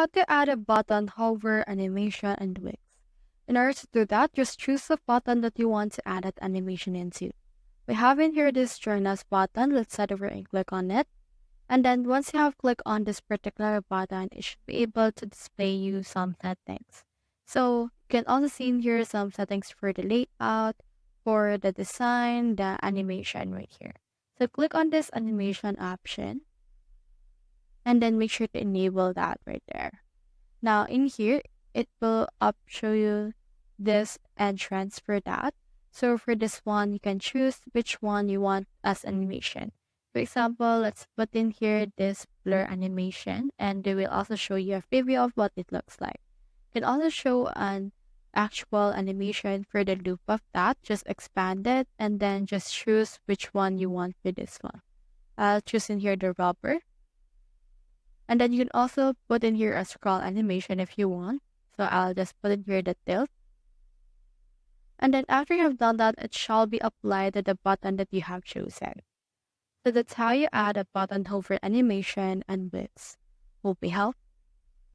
how to add a button, hover, animation, and wings. In order to do that, just choose the button that you want to add that animation into. We have in here this Join Us button. Let's head over and click on it. And then once you have clicked on this particular button, it should be able to display you some settings. So you can also see in here some settings for the layout, for the design, the animation right here. So click on this animation option and then make sure to enable that right there. Now in here, it will show you this entrance for that. So for this one, you can choose which one you want as animation. For example, let's put in here this blur animation, and they will also show you a preview of what it looks like. You can also show an actual animation for the loop of that. Just expand it and then just choose which one you want for this one. I'll choose in here the rubber. And then you can also put in here a scroll animation if you want. So I'll just put in here the tilt. And then after you have done that, it shall be applied to the button that you have chosen. So that's how you add a button hover animation and widths. Hope we help.